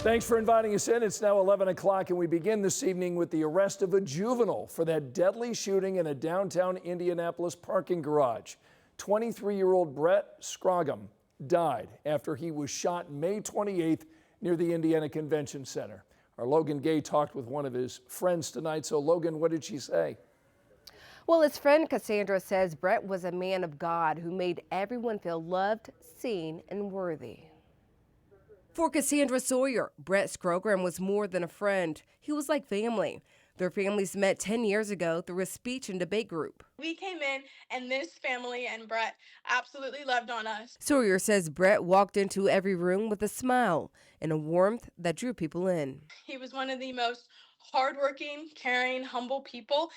Thanks for inviting us in. It's now 11 o'clock, and we begin this evening with the arrest of a juvenile for that deadly shooting in a downtown Indianapolis parking garage. 23-year-old Brett Scrogum died after he was shot May 28th near the Indiana Convention Center. Our Logan Gay talked with one of his friends tonight. So, Logan, what did she say? Well, his friend Cassandra says Brett was a man of God who made everyone feel loved, seen, and worthy. For Cassandra Sawyer, Brett Scrogum was more than a friend. He was like family. Their families met 10 years ago through a speech and debate group. We came in and this family and Brett absolutely loved on us. Sawyer says Brett walked into every room with a smile and a warmth that drew people in. He was one of the most hardworking, caring, humble people,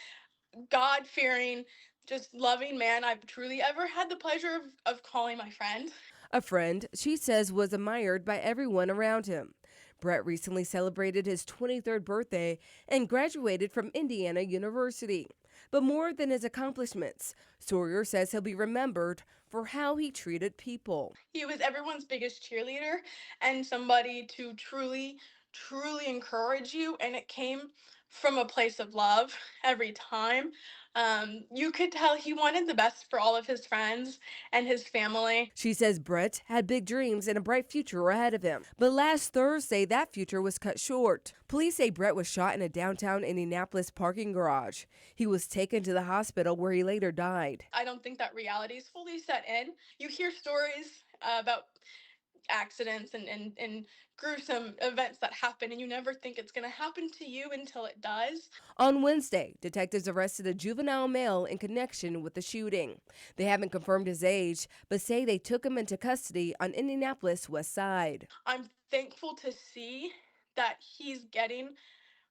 God-fearing, just loving man I've truly ever had the pleasure of calling my friend. A friend she says was admired by everyone around him. Brett recently celebrated his 23rd birthday and graduated from Indiana University. But more than his accomplishments, Sawyer says he'll be remembered for how he treated people. He was everyone's biggest cheerleader and somebody to truly encourage you, and it came from a place of love every time. You could tell he wanted the best for all of his friends and his family. She says Brett had big dreams and a bright future ahead of him. But last Thursday, that future was cut short. Police say Brett was shot in a downtown Indianapolis parking garage. He was taken to the hospital where he later died. I don't think that reality is fully set in. You hear stories about accidents and gruesome events that happen, and you never think it's going to happen to you until it does. On Wednesday, detectives arrested a juvenile male in connection with the shooting. They haven't confirmed his age, but say they took him into custody on Indianapolis West Side. I'm thankful to see that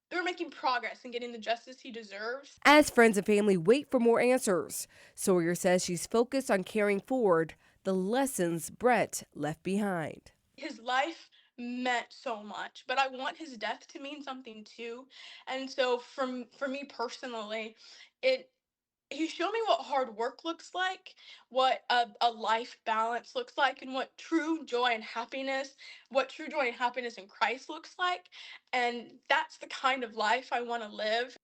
they're making progress in getting the justice he deserves. As friends and family wait for more answers, Sawyer says she's focused on carrying forward the lessons Brett left behind. His life meant so much, but I want his death to mean something too. And so for me personally, he showed me what hard work looks like, what a life balance looks like, and what true joy and happiness in Christ looks like. And that's the kind of life I want to live.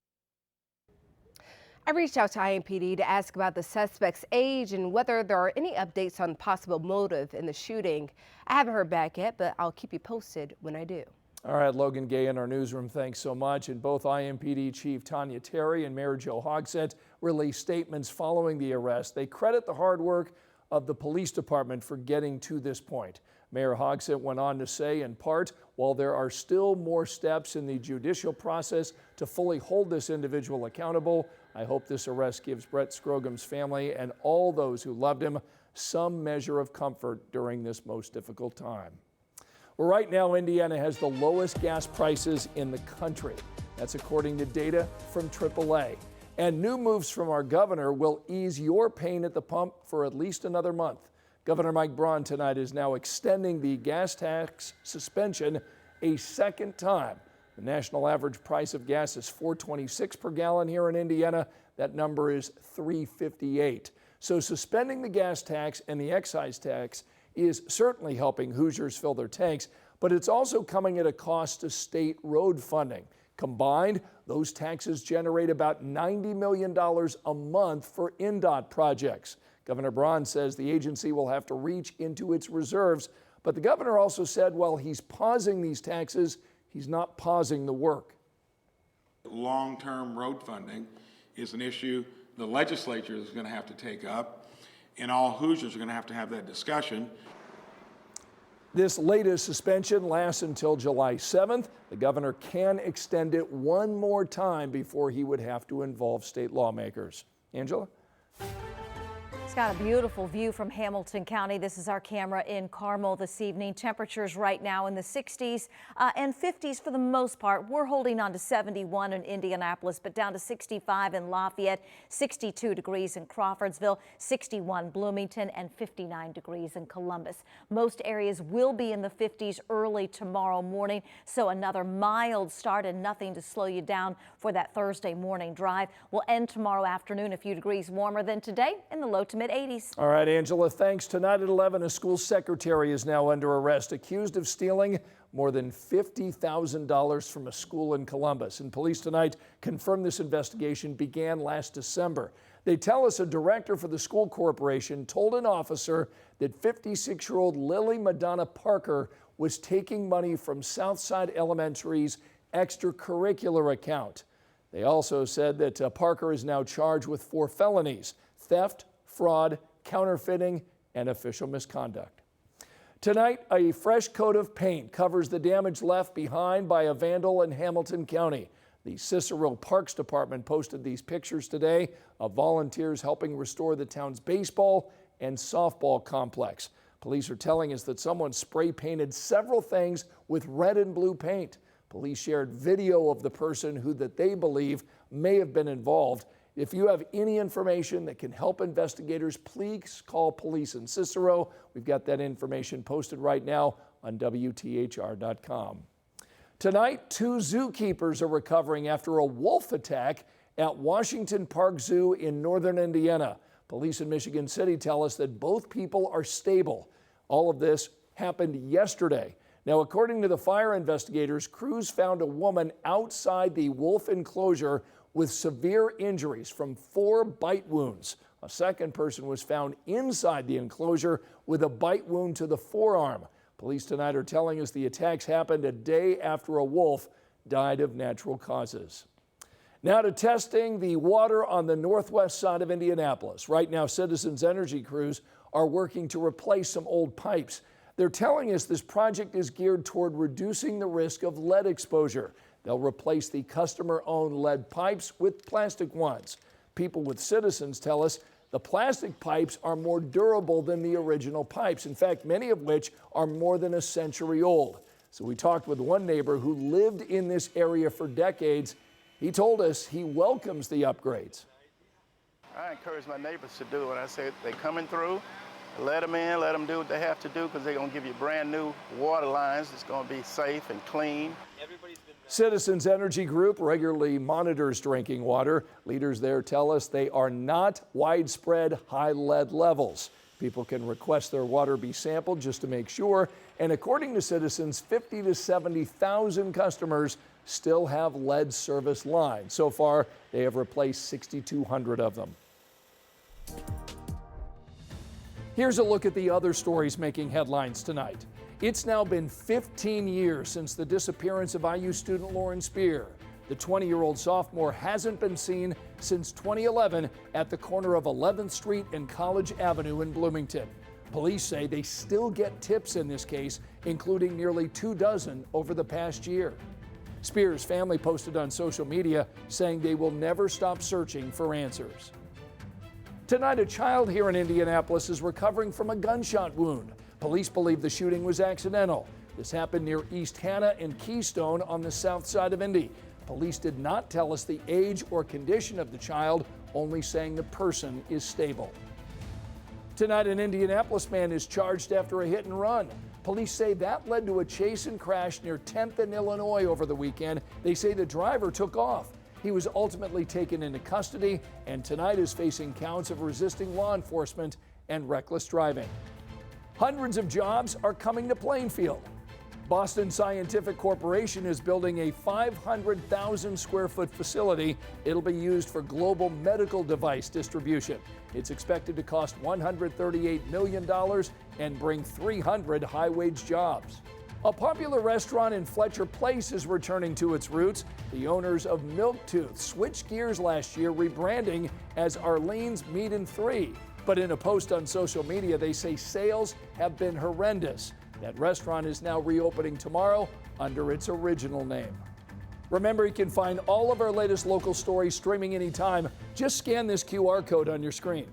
I reached out to IMPD to ask about the suspect's age and whether there are any updates on possible motive in the shooting. I haven't heard back yet, but I'll keep you posted when I do. All right, Logan Gay in our newsroom, thanks so much. And both IMPD Chief Tanya Terry and Mayor Joe Hogsett released statements following the arrest. They credit the hard work of the police department for getting to this point. Mayor Hogsett went on to say, in part, while there are still more steps in the judicial process to fully hold this individual accountable, I hope this arrest gives Brett Scrogum's family and all those who loved him some measure of comfort during this most difficult time. Well, right now, Indiana has the lowest gas prices in the country. That's according to data from AAA. And new moves from our governor will ease your pain at the pump for at least another month. Governor Mike Braun tonight is now extending the gas tax suspension a second time. The national average price of gas is $4.26 per gallon here in Indiana. That number is $3.58. So suspending the gas tax and the excise tax is certainly helping Hoosiers fill their tanks, but it's also coming at a cost to state road funding. Combined, those taxes generate about $90 million a month for INDOT projects. Governor Braun says the agency will have to reach into its reserves, but the governor also said while he's pausing these taxes, he's not pausing the work. Long-term road funding is an issue the legislature is going to have to take up, and all Hoosiers are going to have that discussion. This latest suspension lasts until July 7th. The governor can extend it one more time before he would have to involve state lawmakers. Angela? It's got a beautiful view from Hamilton County. This is our camera in Carmel this evening. Temperatures right now in the 60s and 50s for the most part. We're holding on to 71 in Indianapolis, but down to 65 in Lafayette, 62 degrees in Crawfordsville, 61 Bloomington, and 59 degrees in Columbus. Most areas will be in the 50s early tomorrow morning, so another mild start and nothing to slow you down for that Thursday morning drive. We'll end tomorrow afternoon a few degrees warmer than today in the low to mid-80s. All right, Angela, thanks. Tonight at 11, a school secretary is now under arrest, accused of stealing more than $50,000 from a school in Columbus. And police tonight confirmed this investigation began last December. They tell us a director for the school corporation told an officer that 56-year-old Lily Madonna Parker was taking money from Southside Elementary's extracurricular account. They also said that Parker is now charged with 4 felonies: theft, fraud, counterfeiting, and official misconduct. Tonight, a fresh coat of paint covers the damage left behind by a vandal in Hamilton County. The Cicero Parks Department posted these pictures today of volunteers helping restore the town's baseball and softball complex. Police are telling us that someone spray painted several things with red and blue paint. Police shared video of the person that they believe may have been involved. If you have any information that can help investigators, please call police in Cicero. We've got that information posted right now on WTHR.com. Tonight, 2 zookeepers are recovering after a wolf attack at Washington Park Zoo in northern Indiana. Police in Michigan City tell us that both people are stable. All of this happened yesterday. Now, according to the fire investigators, crews found a woman outside the wolf enclosure with severe injuries from 4 bite wounds. A second person was found inside the enclosure with a bite wound to the forearm. Police tonight are telling us the attacks happened a day after a wolf died of natural causes. Now to testing the water on the northwest side of Indianapolis. Right now, Citizens Energy crews are working to replace some old pipes. They're telling us this project is geared toward reducing the risk of lead exposure. They'll replace the customer-owned lead pipes with plastic ones. People with Citizens tell us the plastic pipes are more durable than the original pipes, in fact, many of which are more than a century old. So we talked with one neighbor who lived in this area for decades. He told us he welcomes the upgrades. I encourage my neighbors to do it. I say they're coming through, let them in, let them do what they have to do, because they're going to give you brand new water lines. It's going to be safe and clean. Citizens Energy Group regularly monitors drinking water. Leaders there tell us they are not widespread high lead levels. People can request their water be sampled just to make sure. And according to Citizens, 50,000 to 70,000 customers still have lead service lines. So far, they have replaced 6,200 of them. Here's a look at the other stories making headlines tonight. It's now been 15 years since the disappearance of IU student Lauren Spear. The 20-year-old sophomore hasn't been seen since 2011 at the corner of 11th Street and College Avenue in Bloomington. Police say they still get tips in this case, including nearly 24 over the past year. Spear's family posted on social media saying they will never stop searching for answers. Tonight, a child here in Indianapolis is recovering from a gunshot wound. Police believe the shooting was accidental. This happened near East Hannah and Keystone on the south side of Indy. Police did not tell us the age or condition of the child, only saying the person is stable. Tonight, an Indianapolis man is charged after a hit and run. Police say that led to a chase and crash near 10th and Illinois over the weekend. They say the driver took off. He was ultimately taken into custody and tonight is facing counts of resisting law enforcement and reckless driving. Hundreds of jobs are coming to Plainfield. Boston Scientific Corporation is building a 500,000 square foot facility. It'll be used for global medical device distribution. It's expected to cost $138 million and bring 300 high-wage jobs. A popular restaurant in Fletcher Place is returning to its roots. The owners of Milktooth switched gears last year, rebranding as Arlene's Meat and Three. But in a post on social media, they say sales have been horrendous. That restaurant is now reopening tomorrow under its original name. Remember, you can find all of our latest local stories streaming anytime. Just scan this QR code on your screen.